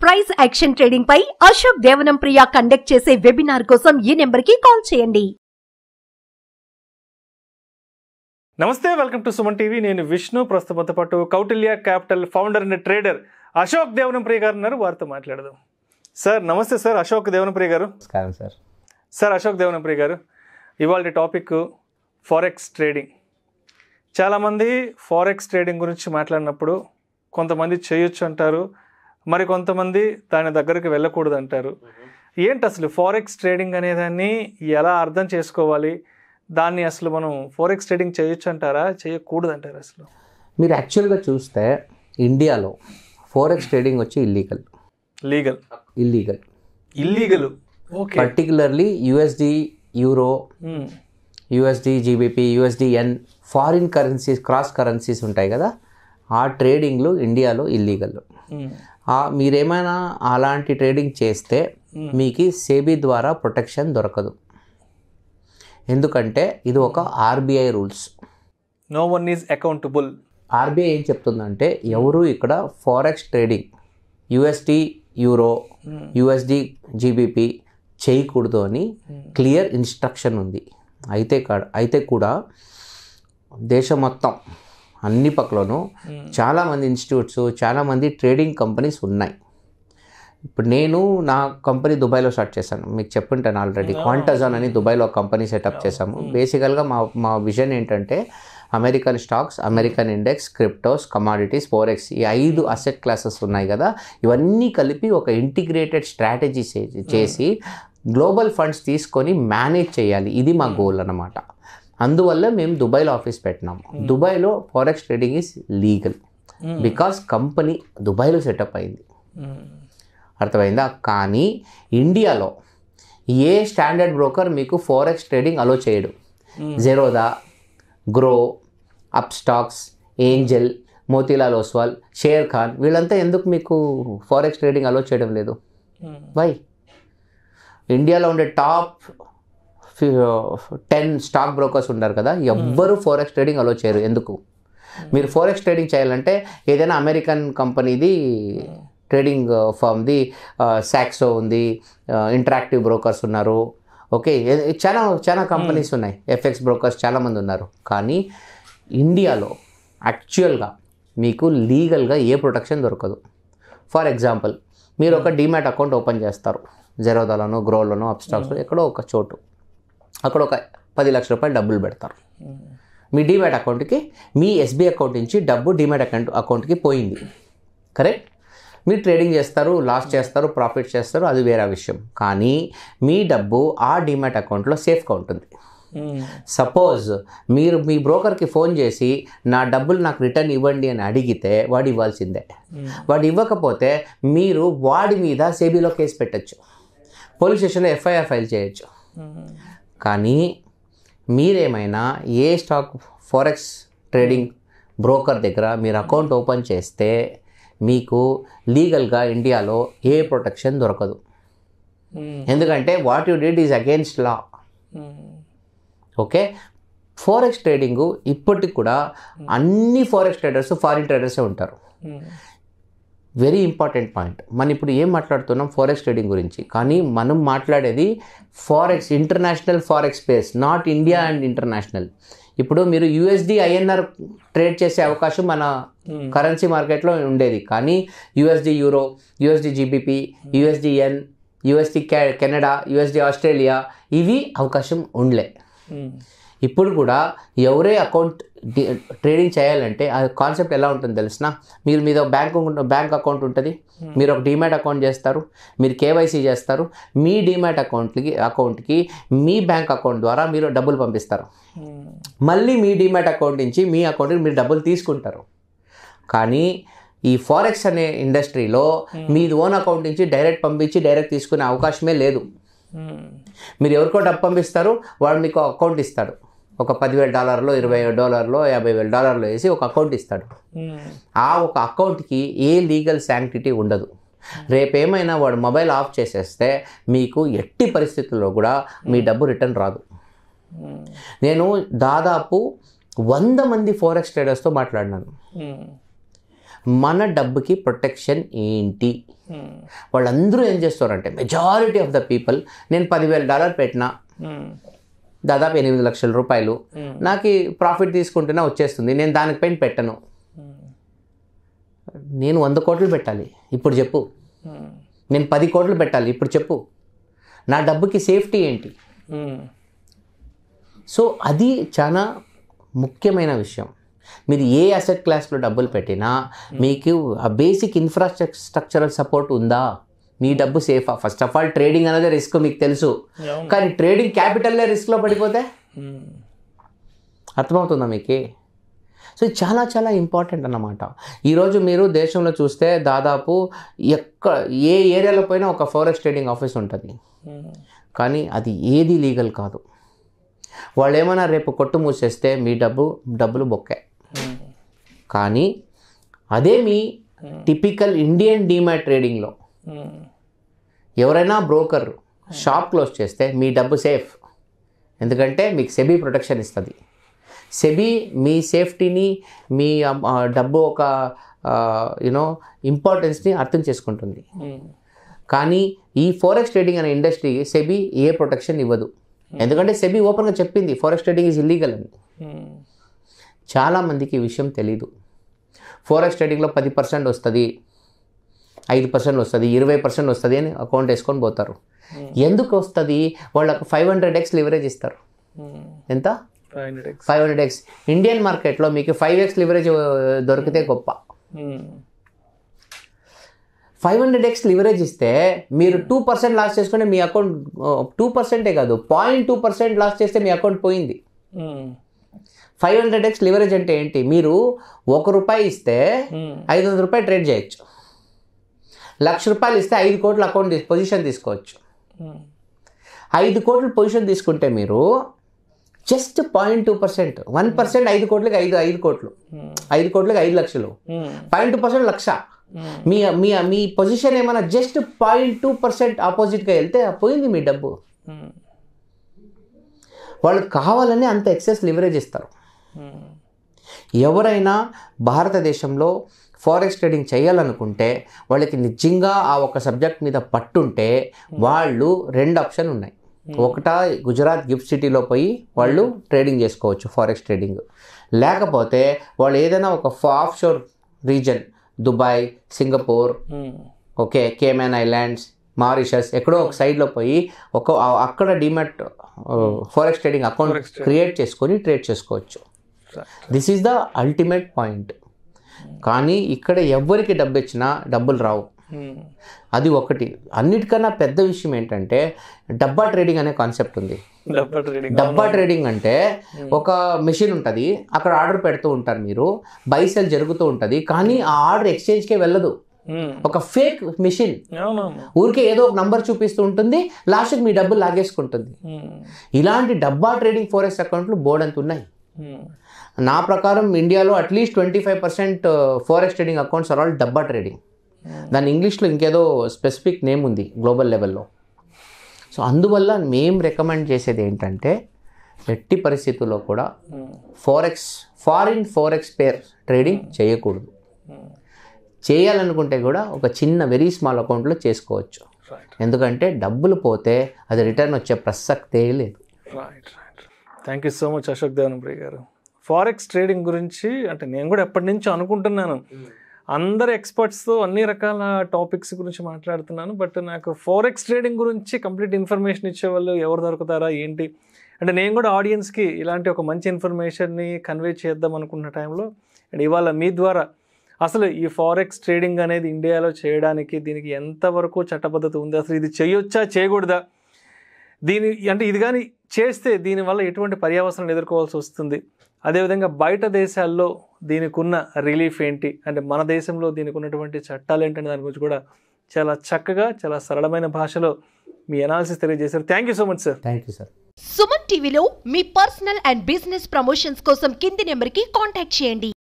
Price action trading పై అశోక్ దేవనం ప్రియ conduct చేసే webinar కోసం ఈ నెంబర్ కి కాల్ చేయండి. నమస్తే, వెల్కమ్ టు సుమన్ టీవీ. నేను విష్ణు. ప్రస్తుతంతో పాటు Kautilya capital founder and trader Ashok Devanampriya గారు ఉన్నారు. వారితో మాట్లాడదాం. సార్ నమస్తే. సార్ అశోక్ దేవనం ప్రియ గారు. నమస్కారం sir. Sir Ashok Devanampriya గారు, ఇవాళ టాపిక్ ఫారెక్స్ ట్రేడింగ్. చాలామంది ఫారెక్స్ ట్రేడింగ్ గురించి మాట్లాడినప్పుడు కొంతమంది చేయొచ్చు అంటారు, మరి కొంతమంది దాని దగ్గరికి వెళ్ళకూడదు అంటారు. ఏంటి అసలు ఫారెక్స్ ట్రేడింగ్ అనేదాన్ని ఎలా అర్థం చేసుకోవాలి? దాన్ని అసలు మనం ఫారెక్స్ ట్రేడింగ్ చేయొచ్చు అంటారా, చేయకూడదు అంటారా? అసలు మీరు యాక్చువల్గా చూస్తే ఇండియాలో ఫారెక్స్ ట్రేడింగ్ వచ్చి illegal okay. Particularly USD, euro, USD GBP, USD yen, foreign currencies, cross currencies ఉంటాయి కదా, ఆ ట్రేడింగ్లు ఇండియాలో ఇల్లీగల్. మీరేమైనా అలాంటి ట్రేడింగ్ చేస్తే మీకు సేబీ ద్వారా ప్రొటెక్షన్ దొరకదు. ఎందుకంటే ఇది ఒక RBI rules. No one is accountable. RBI ఏం చెప్తుందంటే ఎవరు ఇక్కడ forex trading USD, euro, USD GBP చేయకూడదు అని క్లియర్ ఇన్స్ట్రక్షన్ ఉంది. అయితే కూడా దేశం మొత్తం అన్ని పక్కలోనూ చాలామంది ఇన్స్టిట్యూట్స్, చాలామంది ట్రేడింగ్ కంపెనీస్ ఉన్నాయి. ఇప్పుడు నేను నా కంపెనీ దుబాయ్లో స్టార్ట్ చేశాను, మీకు చెప్పుంటాను ఆల్రెడీ. క్వాంటజాన్ అని దుబాయ్లో కంపెనీ సెటప్ చేశాము. బేసికల్గా మా విజన్ ఏంటంటే American stocks, American index, cryptos, commodities, forex, ఈ 5 అసెట్ క్లాసెస్ ఉన్నాయి కదా, ఇవన్నీ కలిపి ఒక ఇంటిగ్రేటెడ్ స్ట్రాటజీ చేసి గ్లోబల్ ఫండ్స్ తీసుకొని మేనేజ్ చేయాలి. ఇది మా గోల్ అన్నమాట. అందువల్ల మేము దుబాయ్లో ఆఫీస్ పెట్టినాము. దుబాయ్లో forex trading is legal because company దుబాయ్లో సెటప్ అయింది. అర్థమైందా? కానీ ఇండియాలో ఏ స్టాండర్డ్ బ్రోకర్ మీకు ఫారెక్స్ ట్రేడింగ్ అలో చేయడు. Zerodha, grow, up stocks, Angel, Motilal Oswal, share Khan, వీళ్ళంతా ఎందుకు మీకు ఫారెక్స్ ట్రేడింగ్ అలో చేయడం లేదు? వై? ఇండియాలో ఉండే టాప్ 10 స్టాక్ బ్రోకర్స్ ఉంటారు కదా, ఎవ్వరు ఫారెక్స్ ట్రేడింగ్ అలో చేయరు. ఎందుకు? మీరు ఫారెక్స్ ట్రేడింగ్ చేయాలంటే ఏదైనా అమెరికన్ కంపెనీది ట్రేడింగ్ ఫర్మ్ది, సాక్సో ఉంది, ఇంటరాక్టివ్ బ్రోకర్స్ ఉన్నారు, ఓకే, చాలా కంపెనీస్ ఉన్నాయి, ఎఫ్ఎక్స్ బ్రోకర్స్ చాలామంది ఉన్నారు. కానీ ఇండియాలో యాక్చువల్గా మీకు లీగల్గా ఏ ప్రొటెక్షన్ దొరకదు. ఫర్ ఎగ్జాంపుల్, మీరు ఒక డీమ్యాట్ అకౌంట్ ఓపెన్ చేస్తారు, జెరోదాలోనో, గ్రోలోనో, అప్స్టాక్స్లో, ఎక్కడో ఒక చోటు, అక్కడ ఒక 10 లక్షల రూపాయలు డబ్బులు పెడతారు. మీ డీమ్యాట్ అకౌంట్కి మీ ఎస్బీఐ అకౌంట్ నుంచి డబ్బు డీమ్యాట్ అకౌంట్కి పోయింది, కరెక్ట్? మీరు ట్రేడింగ్ చేస్తారు, లాస్ చేస్తారు, ప్రాఫిట్ చేస్తారు, అది వేరే విషయం. కానీ మీ డబ్బు ఆ డీమ్యాట్ అకౌంట్లో సేఫ్గా ఉంటుంది. సపోజ్ మీరు మీ బ్రోకర్కి ఫోన్ చేసి నా డబ్బులు నాకు రిటర్న్ ఇవ్వండి అని అడిగితే వాడు ఇవ్వాల్సిందే. వాడు ఇవ్వకపోతే మీరు వాడి మీద సేబీలో కేసు పెట్టచ్చు, పోలీస్ స్టేషన్లో ఎఫ్ఐఆర్ ఫైల్ చేయొచ్చు. కానీ మీరేమైనా ఏ స్టాక్ ఫారెక్స్ ట్రేడింగ్ బ్రోకర్ దగ్గర మీరు అకౌంట్ ఓపెన్ చేస్తే మీకు లీగల్గా ఇండియాలో ఏ ప్రొటెక్షన్ దొరకదు. ఎందుకంటే what you did is against law. Okay, forex trading ఇప్పటికి కూడా అన్ని ఫారెక్స్ ట్రేడర్స్ ఫారిన్ ట్రేడర్సే ఉంటారు. Very important point. మనం ఇప్పుడు ఏం మాట్లాడుతున్నాం? ఫారెక్స్ ట్రేడింగ్ గురించి. కానీ మనం మాట్లాడేది forex, international forex space, not India and international. ఇప్పుడు మీరు యూఎస్డి ఐఎన్ఆర్ ట్రేడ్ చేసే అవకాశం మన కరెన్సీ మార్కెట్లో ఉండేది. కానీ USD euro, USD GBP, USD yen, USD Canada, USD Australia, ఇవి అవకాశం ఉండలే. ఇప్పుడు కూడా ఎవరే అకౌంట్ ట్రేడింగ్ చేయాలంటే ఆ కాన్సెప్ట్ ఎలా ఉంటుంది తెలిసిన? మీద బ్యాంక్ అకౌంట్ ఉంటుంది, మీరు ఒక డీమ్యాట్ అకౌంట్ చేస్తారు, మీరు కేవైసీ చేస్తారు, మీ డీమ్యాట్ అకౌంట్కి మీ బ్యాంక్ అకౌంట్ ద్వారా మీరు డబ్బులు పంపిస్తారు. మళ్ళీ మీ డీమ్యాట్ అకౌంట్ నుంచి మీ అకౌంట్కి మీరు డబ్బులు తీసుకుంటారు. కానీ ఈ ఫారెక్స్ అనే ఇండస్ట్రీలో మీ ఓన్ అకౌంట్ నుంచి డైరెక్ట్ పంపించి డైరెక్ట్ తీసుకునే అవకాశమే లేదు. మీరు ఎవరికో డబ్బు పంపిస్తారు, వాడు మీకు అకౌంట్ ఇస్తాడు, ఒక $10,000, $20,000, $50,000 వేసి ఒక అకౌంట్ ఇస్తాడు. ఆ ఒక అకౌంట్కి ఏ లీగల్ శాంక్టిటీ ఉండదు. రేపేమైనా వాడు మొబైల్ ఆఫ్ చేసేస్తే మీకు ఎట్టి పరిస్థితుల్లో కూడా మీ డబ్బు రిటర్న్ రాదు. నేను దాదాపు 100 మంది ఫారెక్స్ ట్రేడర్స్తో మాట్లాడినాను. మన డబ్బుకి ప్రొటెక్షన్ ఏంటి? వాళ్ళందరూ ఏం చేస్తారంటే మెజారిటీ ఆఫ్ ద పీపుల్, నేను $10,000 పెట్టినా దాదాపు 8 లక్షల రూపాయలు నాకు ప్రాఫిట్ తీసుకుంటేనే వచ్చేస్తుంది, నేను దానిపైన పెట్టను. నేను 100 కోట్లు పెట్టాలి ఇప్పుడు చెప్పు, నేను 10 కోట్లు పెట్టాలి ఇప్పుడు చెప్పు, నా డబ్బుకి సేఫ్టీ ఏంటి? సో అది చాలా ముఖ్యమైన విషయం. మీరు ఏ అసెట్ క్లాస్లో డబ్బులు పెట్టినా మీకు ఆ బేసిక్ ఇన్ఫ్రాస్ట్రక్చరల్ సపోర్ట్ ఉందా? మీ డబ్బు సేఫా? ఫస్ట్ ఆఫ్ ఆల్ ట్రేడింగ్ అనేది రిస్క్ మీకు తెలుసు, కానీ ట్రేడింగ్ క్యాపిటల్లే రిస్క్లో పడిపోతే అర్థమవుతుందా మీకు? సో ఇది చాలా చాలా ఇంపార్టెంట్ అన్నమాట. ఈరోజు మీరు దేశంలో చూస్తే దాదాపు ఏ ఏరియాలో పోయినా ఒక ఫారెక్స్ ట్రేడింగ్ ఆఫీస్ ఉంటుంది, కానీ అది ఏది లీగల్ కాదు. వాళ్ళు ఏమైనా రేపు కొట్టు మూసేస్తే మీ డబ్బులు బొక్కే. కానీ అదే మీ టిపికల్ ఇండియన్ డీమ్యాట్ ట్రేడింగ్లో ఎవరైనా బ్రోకర్ షాప్ క్లోజ్ చేస్తే మీ డబ్బు సేఫ్, ఎందుకంటే మీకు సెబీ ప్రొటెక్షన్ ఇస్తుంది. సెబీ మీ సేఫ్టీని, మీ డబ్బు ఒక ఇంపార్టెన్స్ని అర్థం చేసుకుంటుంది. కానీ ఈ ఫారెక్స్ ట్రేడింగ్ అనే ఇండస్ట్రీ సెబీ ఏ ప్రొటెక్షన్ ఇవ్వదు, ఎందుకంటే సెబీ ఓపెన్గా చెప్పింది ఫారెక్స్ ట్రేడింగ్ ఈజ్ ఇల్లీగల్ అని. చాలామందికి ఈ విషయం తెలీదు. ఫారెక్స్ ట్రేడింగ్లో 10% వస్తుంది, 5% వస్తుంది, 20% వస్తుంది అని అకౌంట్ వేసుకొని పోతారు. ఎందుకు వస్తుంది? వాళ్ళకు 500x లివరేజ్ ఇస్తారు. ఎంత? 500x. ఇండియన్ మార్కెట్లో మీకు 5x లివరేజ్ దొరికితే గొప్ప. 500x లివరేజ్ ఇస్తే మీరు 2% లాస్ చేసుకుంటే మీ అకౌంట్ 2%ఏ కాదు 0.2% లాస్ చేస్తే మీ అకౌంట్ పోయింది. 500x లివరేజ్ అంటే ఏంటి? మీరు ₹1 ఇస్తే 500 రూపాయలు ట్రేడ్ చేయొచ్చు. ₹1,00,000 ఇస్తే 5 కోట్ల అకౌంట్ పొజిషన్ తీసుకోవచ్చు. 5 కోట్ల పొజిషన్ తీసుకుంటే మీరు జస్ట్ 0.2%, 1% 5 కోట్లకి 5 కోట్లు, 5 కోట్లకి 5 లక్షలు, 0.2% లక్ష. మీ పొజిషన్ ఏమైనా జస్ట్ 0.2% ఆపోజిట్గా వెళ్తే పోయింది మీ డబ్బు. వాళ్ళు కావాలని అంత ఎక్సెస్ లివరేజ్ ఇస్తారు. ఎవరైనా భారతదేశంలో ఫారెక్స్ ట్రేడింగ్ చేయాలనుకుంటే వాళ్ళకి నిజంగా ఆ ఒక సబ్జెక్ట్ మీద పట్టుంటే వాళ్ళు 2 ఆప్షన్ ఉన్నాయి. ఒకట గుజరాత్ గిఫ్ట్ సిటీలో పోయి వాళ్ళు ట్రేడింగ్ చేసుకోవచ్చు ఫారెక్స్ ట్రేడింగ్, లేకపోతే వాళ్ళు ఏదైనా ఒక of sure reason Dubai, Singapore, okay, Cayman islands, Mauritius ఎక్కడో ఒక సైడ్లో పోయి అక్కడ demat forex trading account create చేసుకొని ట్రేడ్ చేసుకోవచ్చు. This is the ultimate point. కానీ ఇక్కడ ఎవరికి డబ్బు ఇచ్చినా డబ్బులు రావు. అది ఒకటి. అన్నిటికన్నా పెద్ద విషయం ఏంటంటే డబ్బా ట్రేడింగ్ అనే కాన్సెప్ట్ ఉంది. డబ్బా ట్రేడింగ్ అంటే ఒక మెషిన్ ఉంటుంది, అక్కడ ఆర్డర్ పెడుతూ ఉంటారు మీరు, బై సెల్ జరుగుతూ ఉంటుంది, కానీ ఆ ఆర్డర్ ఎక్స్చేంజ్కే వెళ్ళదు. ఒక ఫేక్ మెషిన్ ఊరికే ఏదో ఒక నంబర్ చూపిస్తూ ఉంటుంది, లాస్ట్కి మీ డబ్బులు లాగేసుకుంటుంది. ఇలాంటి డబ్బా ట్రేడింగ్ ఫారెక్స్ అకౌంట్లు బోర్డంత ఉన్నాయి. నా ప్రకారం ఇండియాలో at least 25% forex trading accounts are all dabba trading. దాని ఇంగ్లీష్లో ఇంకేదో స్పెసిఫిక్ నేమ్ ఉంది గ్లోబల్ లెవెల్లో. సో అందువల్ల మేము రికమెండ్ చేసేది ఏంటంటే ఎట్టి పరిస్థితుల్లో కూడా ఫారిన్ ఫారెక్స్ పేర్ ట్రేడింగ్ చేయకూడదు. చేయాలనుకుంటే కూడా ఒక చిన్న వెరీ స్మాల్ అకౌంట్లో చేసుకోవచ్చు, ఎందుకంటే డబ్బులు పోతే అది రిటర్న్ వచ్చే ప్రసక్తే లేదు. Thank you so much Ashok Devanampriya గారు. ఫారెక్స్ ట్రేడింగ్ గురించి అంటే నేను కూడా ఎప్పటి నుంచో అనుకుంటున్నాను, అందరు ఎక్స్పర్ట్స్తో అన్ని రకాల టాపిక్స్ గురించి మాట్లాడుతున్నాను, బట్ నాకు ఫారెక్స్ ట్రేడింగ్ గురించి కంప్లీట్ ఇన్ఫర్మేషన్ ఇచ్చేవాళ్ళు ఎవరు దొరుకుతారా ఏంటి అంటే నేను కూడా ఆడియన్స్కి ఇలాంటి ఒక మంచి ఇన్ఫర్మేషన్ని కన్వే చేద్దాం అనుకున్న టైంలో అండ్ ఇవాళ మీ ద్వారా అసలు ఈ ఫారెక్స్ ట్రేడింగ్ అనేది ఇండియాలో చేయడానికి దీనికి ఎంతవరకు చట్టబద్ధత ఉంది, అసలు ఇది చేయొచ్చా చేయకూడదా, అంటే ఇది కానీ చేస్తే దీనివల్ల ఎటువంటి పర్యావసనాలు ఎదుర్కోవాల్సి వస్తుంది, అదేవిధంగా బయట దేశాల్లో దీనికి ఉన్న రిలీఫ్ ఏంటి, అంటే మన దేశంలో దీనికి ఉన్నటువంటి చట్టాలు ఏంటనే దాని గురించి కూడా చాలా చక్కగా చాలా సరళమైన భాషలో మీ అనాలిసిస్ తెలియజేశారు. Thank you so much sir. Thank you sir. Suman టీవీలో మీ పర్సనల్ అండ్ బిజినెస్ ప్రమోషన్స్ కోసం కింది నెంబర్కి కాంటాక్ట్ చేయండి.